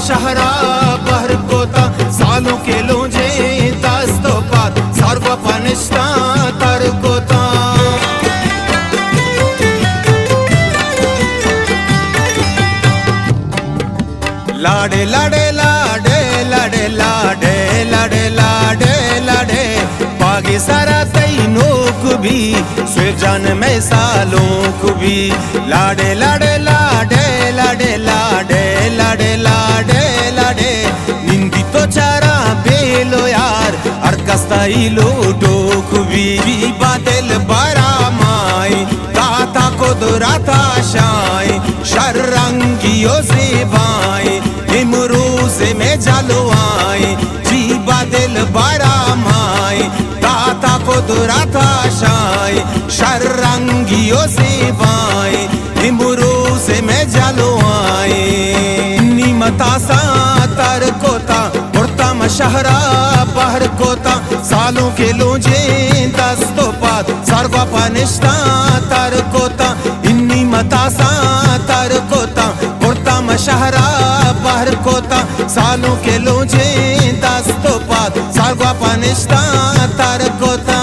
शहरा बहर कोता सालों के लोंजे दस्तोपात सर्व पनिष्ठा तर कोता लाडे लाडे लाडे लाडे लाडे लाडे लाडे लाडे पागे सारा तैनों को भी स्वेजान में सालों को भी लाडे लाडे लाडे लाडे लाडे लाडे लाडे लाडे निंदी तो चारा बेलो यार अर्कस्ताई लोटो को भी बादल बारा माई ताता को दुराता शाई शर्रंगियों से बाई इमरूज़ में जालो आई जी बादल बारा माई ताता को दुराता शाई शर्रंगियों से बाई इमरूज़ में जालो आई निमता सा तर कोता उड़ता मशहरा बहर कोता सालों के लोंजे दस्तोपात सर्व पनिष्ठा तर कोता इन्नी मता सा तर कोता उड़ता मशहरा बहर कोता सालों के लोंजे दस्तोपात सर्व पनिष्ठा तर कोता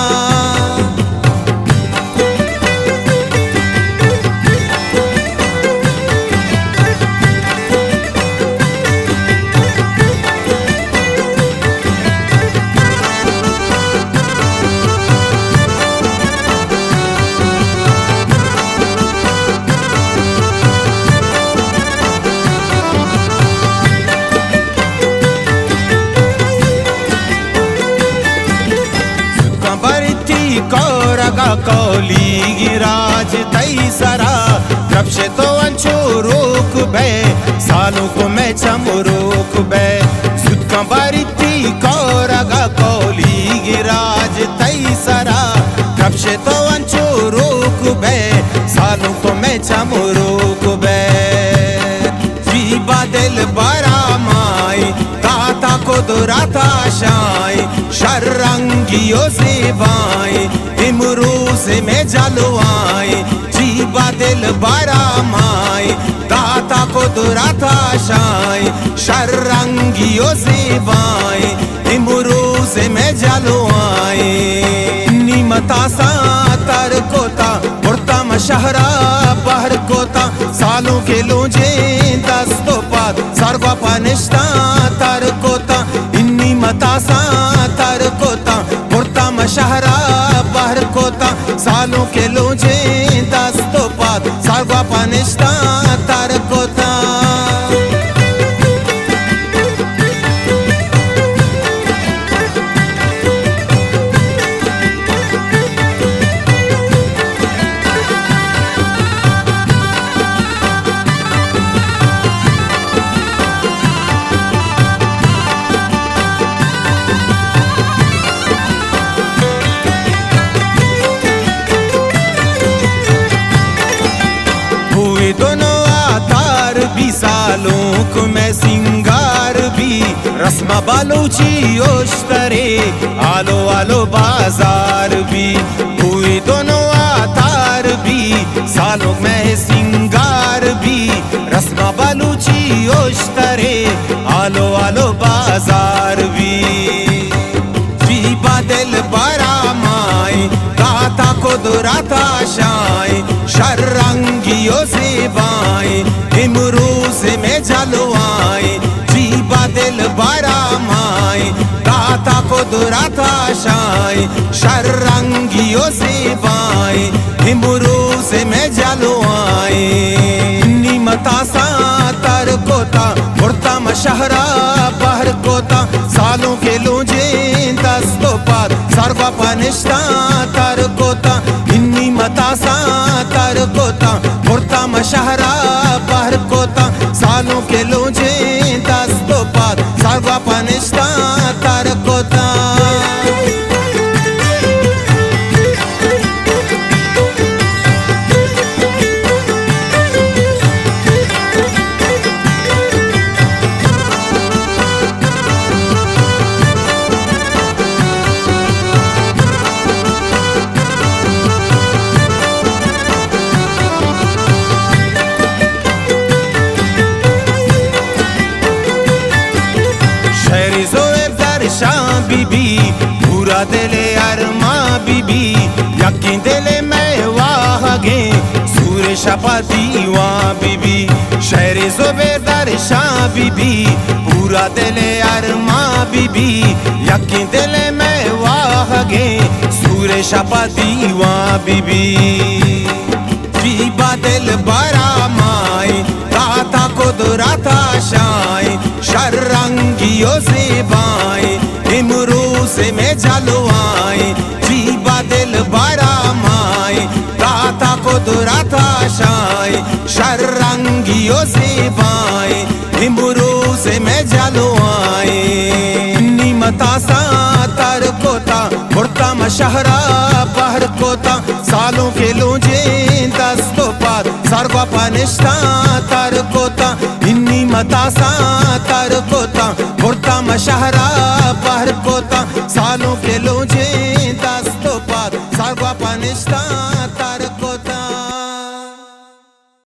कौली गिराज तई सरा द्रपशे तो अंचो रोक बे सालों को मैं चमरोक बे सुद का बारिती कौरगा कौली गिराज तई सरा द्रपशे तो अंचो रोक बे सालों को मैं चमरोक बे जी बादल बारा माई ताता को दुराता शाई शर्रंगियों से बाई इमरूज़ में जालो आई जी बादल बारा माई ताता को दुराता शाई शर्रंगियों से बाई इमरूज़ में जालो आई निमता सा तर कोता उड़ता मशहरा बहर कोता सालों के लोंजे दस्तोपात सर्व पनिष्ठा तर कोता इन्नी मता सा तर कोता उड़ता मशहरा बहर कोता सालों के लोंजे दस्तोपात सर्व पनिष्ठा तर कोता दोनों आधार भी सालों को मैं सिंगार भी रस्मा बालूची ओश्तरे आलो आलो बाजार भी हुए दोनों आधार भी सालों में सिंगार भी रस्मा बालूची ओश्तरे आलो आलो बाजार भी जी बादल बारा माई ताता को दुराता शाई शर्रंगियों से बाई इमरूज़ में जालो आई जी बादल बारा माई ताता को दुराता शाई शर्रंगियों से बाई इमरूज़ में जालो आई निमता सा तर कोता उड़ता मशहरा बहर कोता सालों के लोंजे दस्तोपात सर्व पनिष्ठा तर कोता इन्नी मता सा तर कोता उड़ता मशहरा बहर कोता सालों के लोंजे दस्तोपात सर्व पनिष्ठा तर कोता शहरी जोए दर्शा बीबी पूरा दिले अरमा बीबी यकीन दिले मैं वाहगे सूर्य शपा दीवा बीबी शहरी जोए दर्शा बीबी पूरा दिले अरमा बीबी यकीन दिले मैं वाहगे सूर्य शपा दीवा बीबी जीबा दिल बरा माए राता कुदरता शाए शर्रंगियों से बाए इमरूज में जलवाए जीबा दिल बरा माए राता कुदरता शाए शर्रंगियों से बाए इमरूज में जलवाए निमता सा तर कोता मुर्ता मशहरा पहर कोता सालों के लोजे दस्तों पार सर्वा पनिष्ठा तर कोता इन्नी मता सा तर कोता मुर्ता मशहरा पहर कोता सालों के लोजे दस्तों पार सर्वा पनिष्ठा